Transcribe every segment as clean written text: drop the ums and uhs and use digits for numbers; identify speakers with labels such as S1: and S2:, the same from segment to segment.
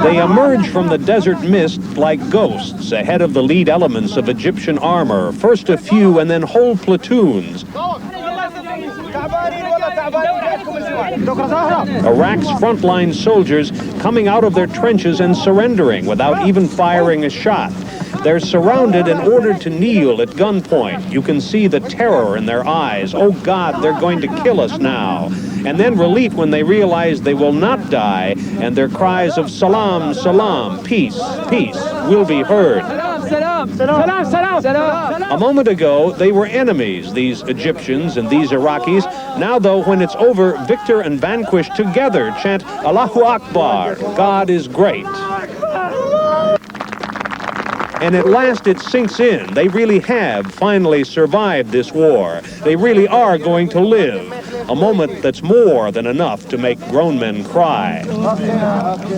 S1: They emerge from the desert mist like ghosts ahead of the lead elements of Egyptian armor, first a few and then whole platoons. Iraq's frontline soldiers coming out of their trenches and surrendering without even firing a shot. They're surrounded and ordered to kneel at gunpoint. You can see the terror in their eyes. Oh God, they're going to kill us now. And then relief when they realize they will not die, and their cries of salam, salam, peace, peace, will be heard. A moment ago, they were enemies, these Egyptians and these Iraqis. Now, though, when it's over, victor and vanquished together chant Allahu Akbar, God is great. And at last it sinks in. They really have finally survived this war. They really are going to live. A moment that's more than enough to make grown men cry.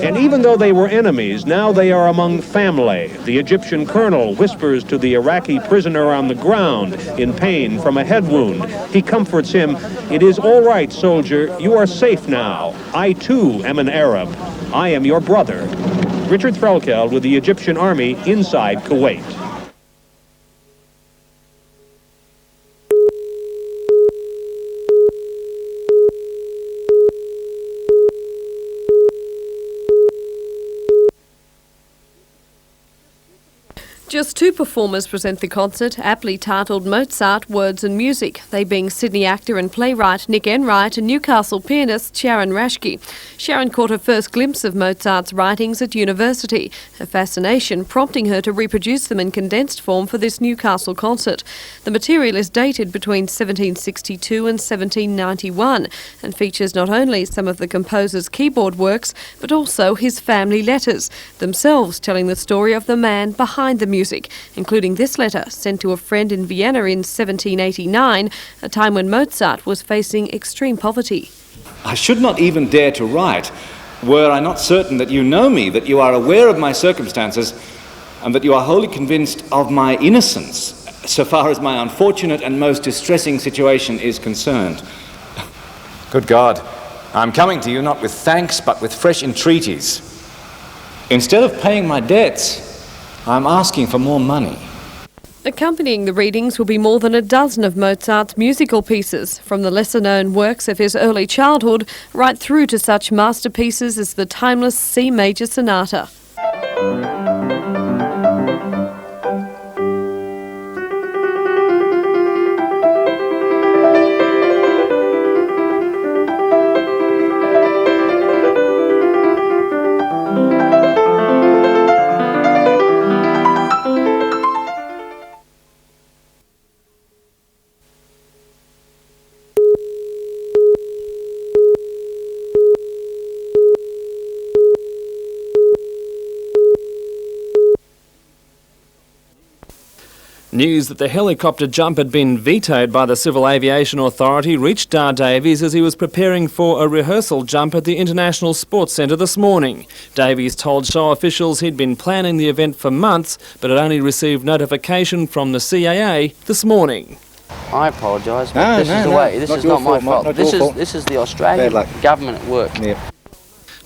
S1: And even though they were enemies, now they are among family. The Egyptian colonel whispers to the Iraqi prisoner on the ground in pain from a head wound. He comforts him. It is all right, soldier. You are safe now. I, too, am an Arab. I am your brother. Richard Threlkeld with the Egyptian Army inside Kuwait.
S2: Just two performers present the concert, aptly titled Mozart, Words and Music, they being Sydney actor and playwright Nick Enright and Newcastle pianist Sharon Rashke. Sharon caught her first glimpse of Mozart's writings at university, her fascination prompting her to reproduce them in condensed form for this Newcastle concert. The material is dated between 1762 and 1791 and features not only some of the composer's keyboard works, but also his family letters, themselves telling the story of the man behind the music, including this letter sent to a friend in Vienna in 1789, a time when Mozart was facing extreme poverty.
S3: I should not even dare to write, were I not certain that you know me, that you are aware of my circumstances, and that you are wholly convinced of my innocence, so far as my unfortunate and most distressing situation is concerned. Good God, I'm coming to you not with thanks, but with fresh entreaties. Instead of paying my debts, I'm asking for more money.
S2: Accompanying the readings will be more than a dozen of Mozart's musical pieces, from the lesser-known works of his early childhood right through to such masterpieces as the timeless C Major Sonata.
S4: News that the helicopter jump had been vetoed by the Civil Aviation Authority reached Dar Davies as he was preparing for a rehearsal jump at the International Sports Centre this morning. Davies told show officials he'd been planning the event for months, but had only received notification from the CAA this morning.
S5: I apologise, but this is the way. This is not my fault. This is the Australian government at work.
S3: Yep.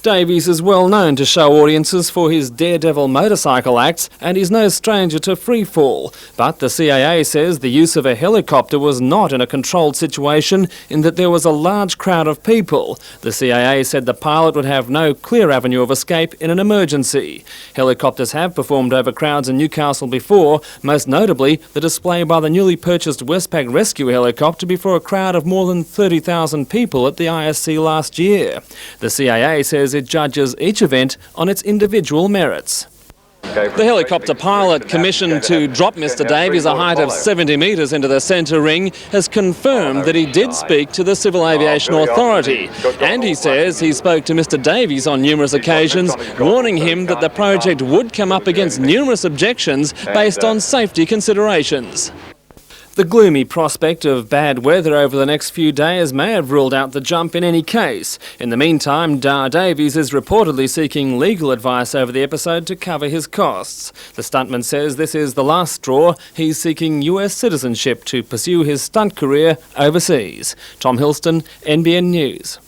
S4: Davies is well known to show audiences for his daredevil motorcycle acts, and he's no stranger to freefall. But the CAA says the use of a helicopter was not in a controlled situation in that there was a large crowd of people. The CAA said the pilot would have no clear avenue of escape in an emergency. Helicopters have performed over crowds in Newcastle before, most notably the display by the newly purchased Westpac rescue helicopter before a crowd of more than 30,000 people at the ISC last year. The CAA says it judges each event on its individual merits. The helicopter pilot commissioned to drop Mr Davies a height of 70 metres into the centre ring has confirmed that he did speak to the Civil Aviation Authority, and he says he spoke to Mr Davies on numerous occasions, warning him that the project would come up against numerous objections based on safety considerations. The gloomy prospect of bad weather over the next few days may have ruled out the jump in any case. In the meantime, Dar Davies is reportedly seeking legal advice over the episode to cover his costs. The stuntman says this is the last straw. He's seeking US citizenship to pursue his stunt career overseas. Tom Hilston, NBN News.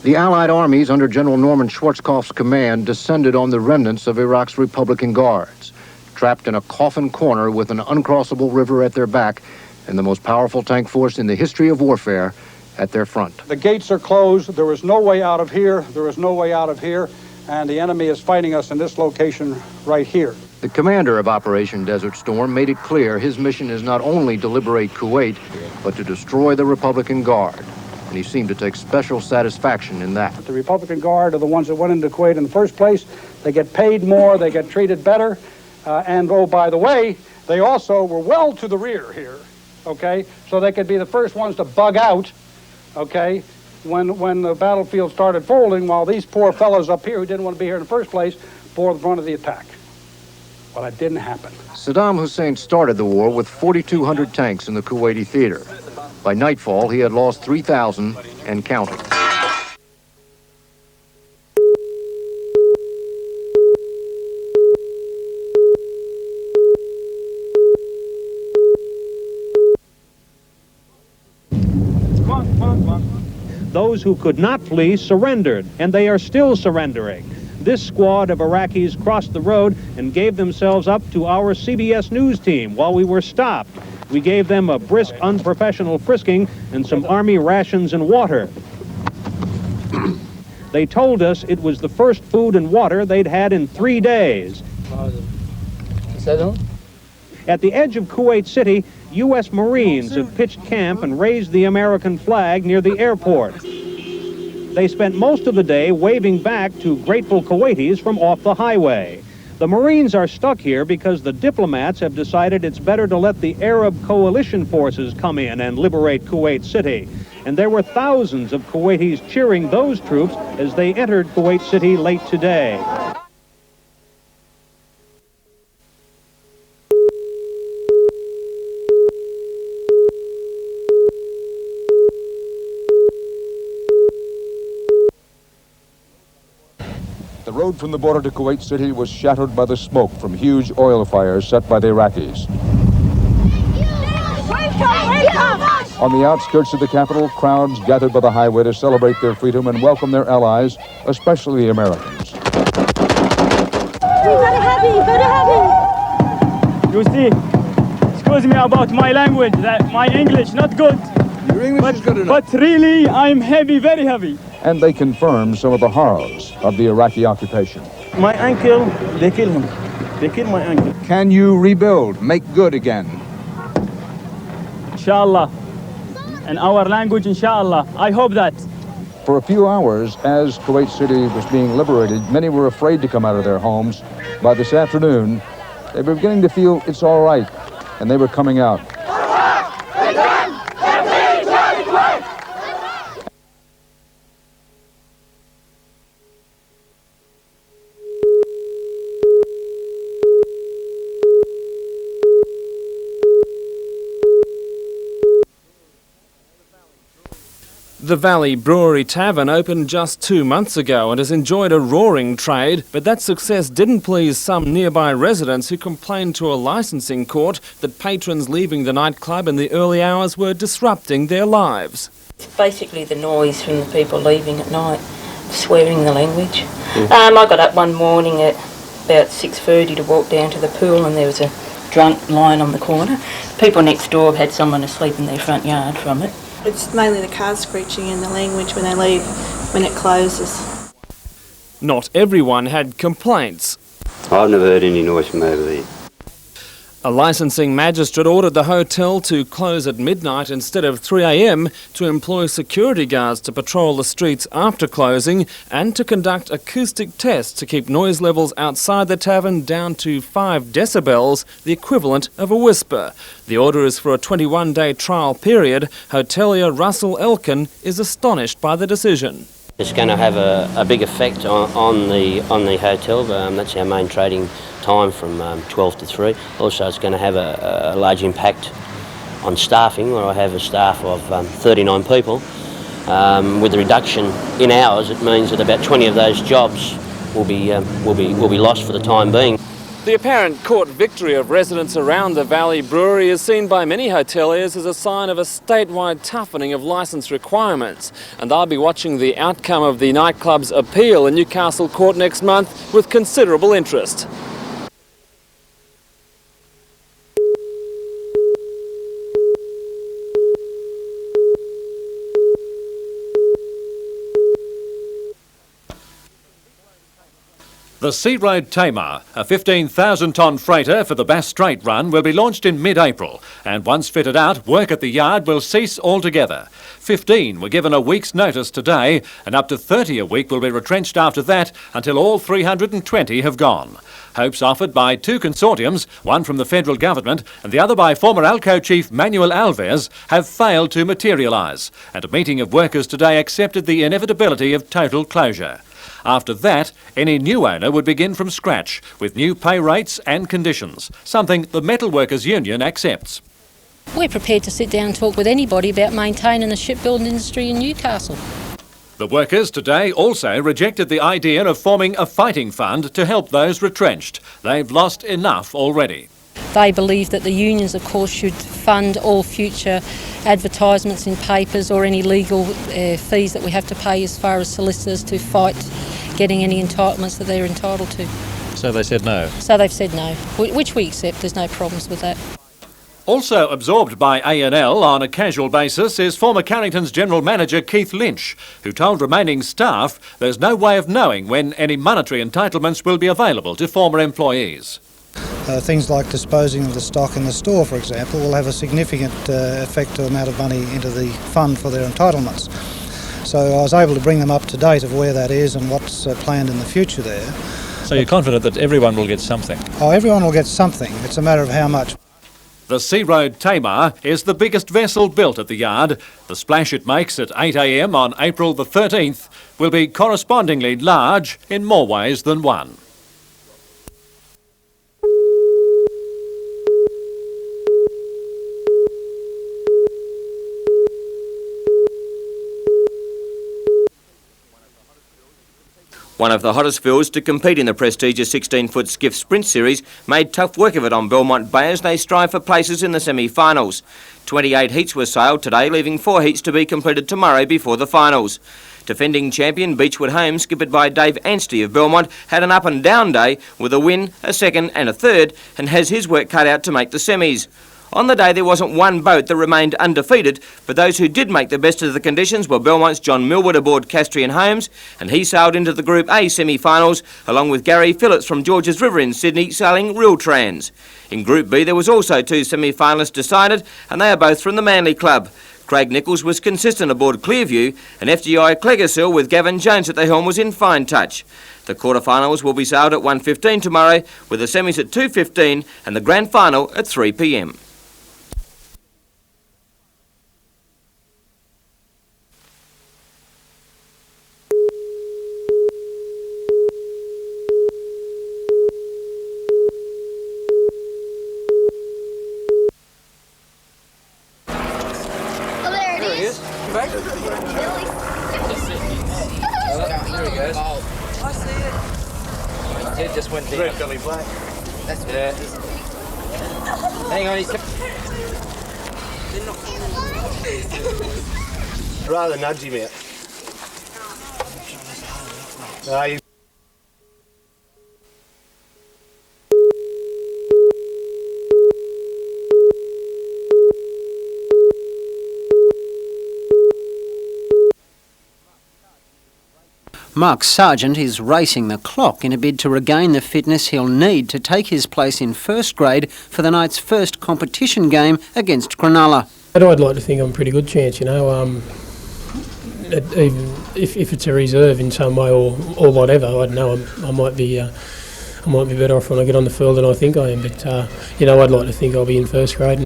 S6: The Allied armies under General Norman Schwarzkopf's command descended on the remnants of Iraq's Republican Guards, trapped in a coffin corner with an uncrossable river at their back and the most powerful tank force in the history of warfare at their front.
S7: The gates are closed. There is no way out of here. There is no way out of here. And the enemy is fighting us in this location right here.
S6: The commander of Operation Desert Storm made it clear his mission is not only to liberate Kuwait, but to destroy the Republican Guard. And he seemed to take special satisfaction in that.
S7: The Republican Guard are the ones that went into Kuwait in the first place. They get paid more, they get treated better, and oh, by the way, they also were well to the rear here, okay? So they could be the first ones to bug out, okay, when the battlefield started folding, while these poor fellows up here who didn't want to be here in the first place bore the brunt of the attack. Well, that didn't happen.
S6: Saddam Hussein started the war with 4,200 tanks in the Kuwaiti theater. By nightfall, he had lost 3,000 and counting.
S1: Those who could not flee surrendered, and they are still surrendering. This squad of Iraqis crossed the road and gave themselves up to our CBS News team while we were stopped. We gave them a brisk, unprofessional frisking and some army rations and water. They told us it was the first food and water they'd had in 3 days. At the edge of Kuwait City, U.S. Marines have pitched camp and raised the American flag near the airport. They spent most of the day waving back to grateful Kuwaitis from off the highway. The Marines are stuck here because the diplomats have decided it's better to let the Arab coalition forces come in and liberate Kuwait City. And there were thousands of Kuwaitis cheering those troops as they entered Kuwait City late today.
S8: The road from the border to Kuwait City was shattered by the smoke from huge oil fires set by the Iraqis. On the outskirts of the capital, crowds gathered by the highway to celebrate their freedom and welcome their allies, especially the Americans.
S9: Very happy, very happy.
S10: You see, excuse me about my language, that my English not good.
S8: Your English is good enough.
S10: But really, I'm happy, very happy.
S8: And they confirmed some of the horrors of the Iraqi occupation.
S10: My uncle, they killed him. They killed my uncle.
S8: Can you rebuild, make good again?
S10: Inshallah. In our language, inshallah. I hope that.
S8: For a few hours, as Kuwait City was being liberated, many were afraid to come out of their homes. By this afternoon, they were beginning to feel it's all right, and they were coming out.
S4: The Valley Brewery Tavern opened just 2 months ago and has enjoyed a roaring trade, but that success didn't please some nearby residents who complained to a licensing court that patrons leaving the nightclub in the early hours were disrupting their lives.
S11: It's basically the noise from the people leaving at night, swearing the language. I got up one morning at about 6:30 to walk down to the pool, and there was a drunk lying on the corner. People next door had someone asleep in their front yard from it.
S9: It's mainly the cars screeching and the language when they leave, when it closes.
S4: Not everyone had complaints.
S12: I've never heard any noise from over there.
S4: A licensing magistrate ordered the hotel to close at midnight instead of 3 a.m, to employ security guards to patrol the streets after closing and to conduct acoustic tests to keep noise levels outside the tavern down to 5 decibels, the equivalent of a whisper. The order is for a 21-day trial period. Hotelier Russell Elkin is astonished by the decision.
S5: It's going to have a big effect on the hotel. That's our main trading time from 12 to 3. Also, it's going to have a large impact on staffing, where I have a staff of 39 people. With the reduction in hours, it means that about 20 of those jobs will be lost for the time being.
S4: The apparent court victory of residents around the Valley Brewery is seen by many hoteliers as a sign of a statewide toughening of licence requirements, and they'll be watching the outcome of the nightclub's appeal in Newcastle Court next month with considerable interest.
S13: The Sea Road Tamar, a 15,000-tonne freighter for the Bass Strait run, will be launched in mid-April, and once fitted out, work at the yard will cease altogether. 15 were given a week's notice today, and up to 30 a week will be retrenched after that until all 320 have gone. Hopes offered by two consortiums, one from the federal government and the other by former ALCO chief Manuel Alves, have failed to materialise, and a meeting of workers today accepted the inevitability of total closure. After that, any new owner would begin from scratch, with new pay rates and conditions, something the Metalworkers Union accepts.
S14: We're prepared to sit down and talk with anybody about maintaining the shipbuilding industry in Newcastle.
S13: The workers today also rejected the idea of forming a fighting fund to help those retrenched. They've lost enough already.
S14: They believe that the unions, of course, should fund all future advertisements in papers or any legal fees that we have to pay as far as solicitors to fight getting any entitlements that they're entitled to.
S15: So they said no?
S14: So they've said no, which we accept. There's no problems with that.
S13: Also absorbed by ANL on a casual basis is former Carrington's General Manager Keith Lynch, who told remaining staff there's no way of knowing when any monetary entitlements will be available to former employees.
S16: Things like disposing of the stock in the store, for example, will have a significant effect to the amount of money into the fund for their entitlements. So I was able to bring them up to date of where that is and what's planned in the future there.
S15: So you're confident that everyone will get something?
S16: Oh, everyone will get something. It's a matter of how much.
S13: The Sea Road Tamar is the biggest vessel built at the yard. The splash it makes at 8 a.m. on April the 13th will be correspondingly large in more ways than one.
S17: One of the hottest fields to compete in the prestigious 16-foot skiff sprint series made tough work of it on Belmont Bay as they strive for places in the semi-finals. 28 heats were sailed today, leaving 4 heats to be completed tomorrow before the finals. Defending champion Beechwood Homes, skippered by Dave Anstey of Belmont, had an up-and-down day with a win, a second and a third, and has his work cut out to make the semis. On the day there wasn't one boat that remained undefeated, but those who did make the best of the conditions were Belmont's John Millwood aboard Castrian Homes, and he sailed into the Group A semi-finals along with Gary Phillips from Georges River in Sydney sailing Real Trans. In Group B there was also 2 semi-finalists decided, and they are both from the Manly Club. Craig Nichols was consistent aboard Clearview, and FGI Cleggersill with Gavin Jones at the helm was in fine touch. The quarterfinals will be sailed at 1:15 tomorrow, with the semis at 2:15 and the grand final at 3 p.m.
S18: Ted just went down. Billy Black. That's yeah. Hang on, he's rather nudge him out.
S19: Mark Sargent is racing the clock in a bid to regain the fitness he'll need to take his place in first grade for the night's first competition game against Cronulla.
S20: I'd like to think I'm a pretty good chance, you know. Even if it's a reserve in some way or whatever, I don't know. I might be better off when I get on the field than I think I am. But I'd like to think I'll be in first grade.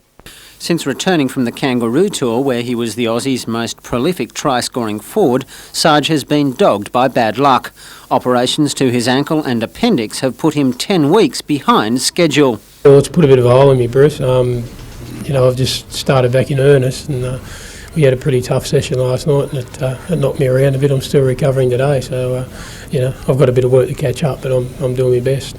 S19: Since returning from the Kangaroo Tour, where he was the Aussie's most prolific try-scoring forward, Sarge has been dogged by bad luck. Operations to his ankle and appendix have put him 10 weeks behind schedule.
S20: Well, it's put a bit of a hole in me, Bruce. I've just started back in earnest, and we had a pretty tough session last night, and it knocked me around a bit. I'm still recovering today, so I've got a bit of work to catch up, but I'm doing my best.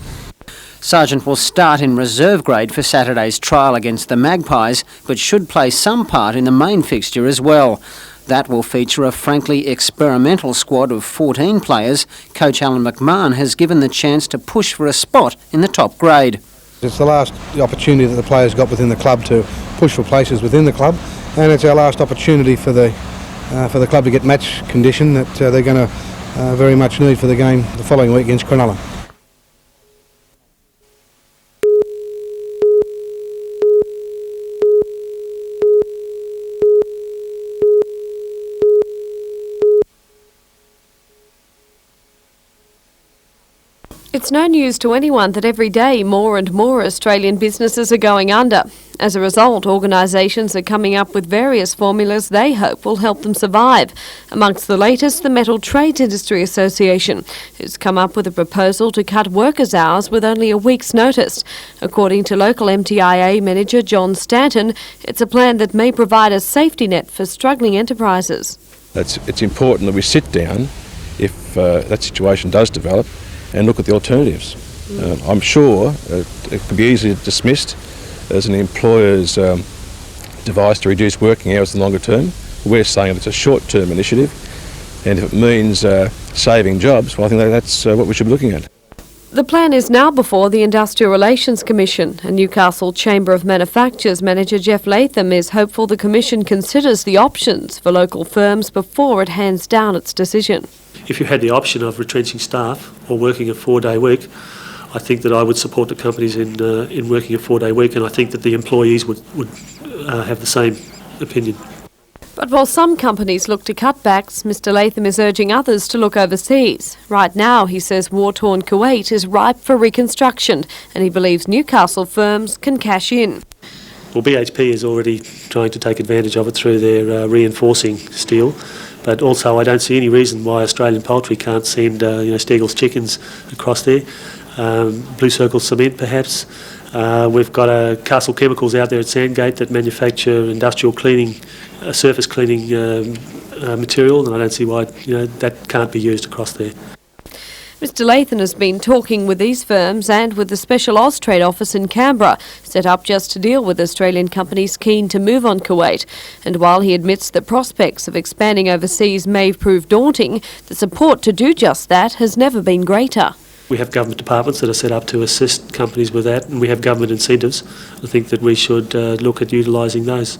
S19: Sargent will start in reserve grade for Saturday's trial against the Magpies, but should play some part in the main fixture as well. That will feature a frankly experimental squad of 14 players. Coach Alan McMahon has given the chance to push for a spot in the top grade.
S21: It's the last opportunity that the players got within the club to push for places within the club, and it's our last opportunity for the club to get match condition that they're going to very much need for the game the following week against Cronulla.
S2: It's no news to anyone that every day more and more Australian businesses are going under. As a result, organisations are coming up with various formulas they hope will help them survive. Amongst the latest, the Metal Trades Industry Association, who's come up with a proposal to cut workers' hours with only a week's notice. According to local MTIA manager John Stanton, it's a plan that may provide a safety net for struggling enterprises.
S22: It's important that we sit down, if that situation does develop, and look at the alternatives. I'm sure it could be easily dismissed as an employer's device to reduce working hours in the longer term. We're saying it's a short-term initiative, and if it means saving jobs, well, I think that's what we should be looking at.
S2: The plan is now before the Industrial Relations Commission, and Newcastle Chamber of Manufacturers manager Jeff Latham is hopeful the Commission considers the options for local firms before it hands down its decision.
S23: If you had the option of retrenching staff or working a 4-day week, I think that I would support the companies in working a 4-day week, and I think that the employees would have the same opinion.
S2: But while some companies look to cutbacks, Mr Latham is urging others to look overseas. Right now, he says war-torn Kuwait is ripe for reconstruction, and he believes Newcastle firms can cash in.
S23: Well, BHP is already trying to take advantage of it through their reinforcing steel. But also, I don't see any reason why Australian poultry can't send, Steagall's chickens across there. Blue Circle Cement, perhaps. We've got Castle Chemicals out there at Sandgate that manufacture industrial cleaning, surface cleaning material, and I don't see why that can't be used across there.
S2: Mr Latham has been talking with these firms and with the Special Austrade office in Canberra, set up just to deal with Australian companies keen to move on Kuwait. And while he admits the prospects of expanding overseas may prove daunting, the support to do just that has never been greater.
S23: We have government departments that are set up to assist companies with that, and we have government incentives. I think that we should look at utilising those.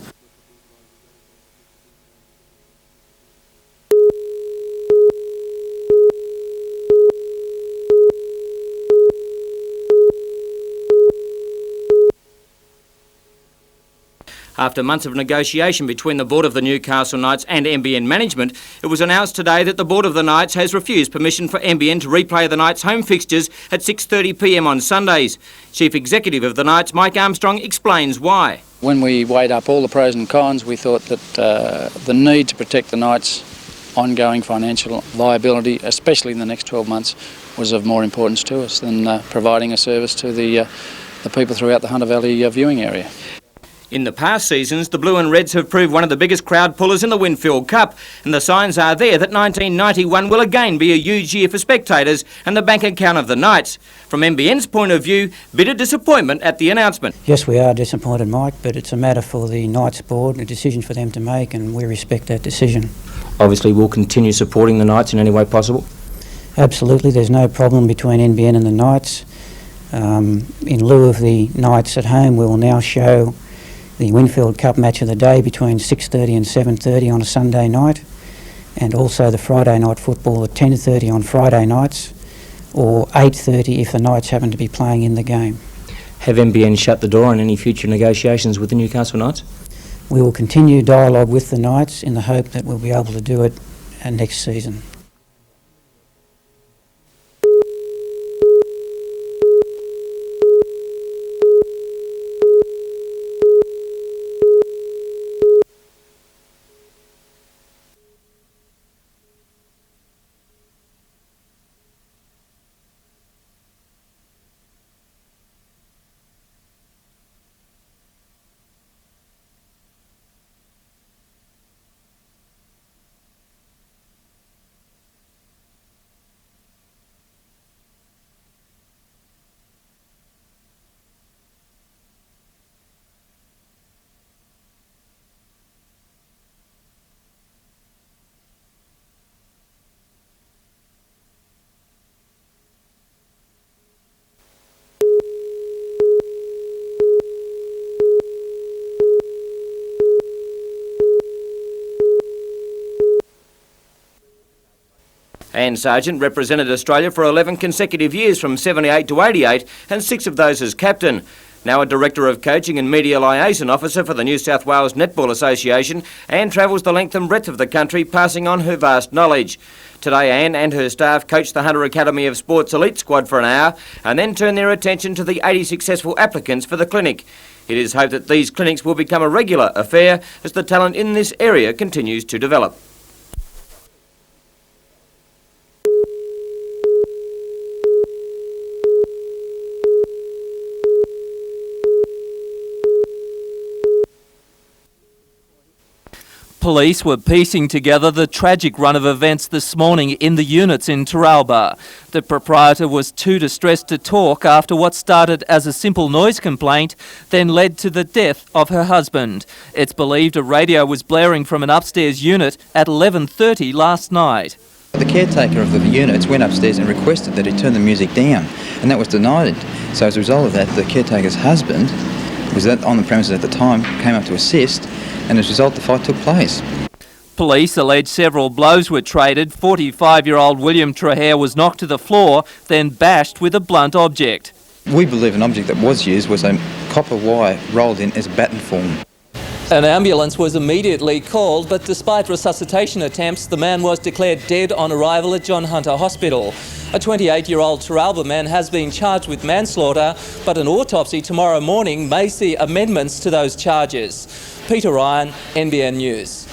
S17: After months of negotiation between the Board of the Newcastle Knights and NBN management, it was announced today that the Board of the Knights has refused permission for NBN to replay the Knights' home fixtures at 6:30 p.m. on Sundays. Chief Executive of the Knights, Mike Armstrong, explains why.
S24: When we weighed up all the pros and cons, we thought that the need to protect the Knights' ongoing financial viability, especially in the next 12 months, was of more importance to us than providing a service to the people throughout the Hunter Valley viewing area.
S17: In the past seasons, the Blue and Reds have proved one of the biggest crowd pullers in the Winfield Cup, and the signs are there that 1991 will again be a huge year for spectators and the bank account of the Knights. From NBN's point of view, bitter disappointment at the announcement.
S25: Yes, we are disappointed, Mike, but it's a matter for the Knights board, a decision for them to make, and we respect that decision.
S17: Obviously, we'll continue supporting the Knights in any way possible.
S25: Absolutely, there's no problem between NBN and the Knights. In lieu of the Knights at home, we will now show the Winfield Cup match of the day between 6:30 and 7:30 on a Sunday night, and also the Friday night football at 10:30 on Friday nights, or 8:30 if the Knights happen to be playing in the game.
S17: Have NBN shut the door on any future negotiations with the Newcastle Knights?
S25: We will continue dialogue with the Knights in the hope that we'll be able to do it next season.
S17: Anne Sargent represented Australia for 11 consecutive years from 78 to 88 and 6 of those as captain. Now a Director of Coaching and Media Liaison Officer for the New South Wales Netball Association, Anne travels the length and breadth of the country, passing on her vast knowledge. Today, Anne and her staff coached the Hunter Academy of Sports elite squad for an hour and then turned their attention to the 80 successful applicants for the clinic. It is hoped that these clinics will become a regular affair as the talent in this area continues to develop.
S1: Police were piecing together the tragic run of events this morning in the units in Taralba. The proprietor was too distressed to talk after what started as a simple noise complaint, then led to the death of her husband. It's believed a radio was blaring from an upstairs unit at 11:30 last night.
S3: The caretaker of the units went upstairs and requested that he turn the music down, and that was denied. So as a result of that, the caretaker's husband, who was on the premises at the time, came up to assist, and as a result the fight took place.
S1: Police allege several blows were traded. 45-year-old William Traher was knocked to the floor, then bashed with a blunt object.
S3: We believe an object that was used was a copper wire rolled in as a baton form.
S1: An ambulance was immediately called, but despite resuscitation attempts, the man was declared dead on arrival at John Hunter Hospital. A 28-year-old Taralba man has been charged with manslaughter, but an autopsy tomorrow morning may see amendments to those charges. Peter Ryan, NBN News.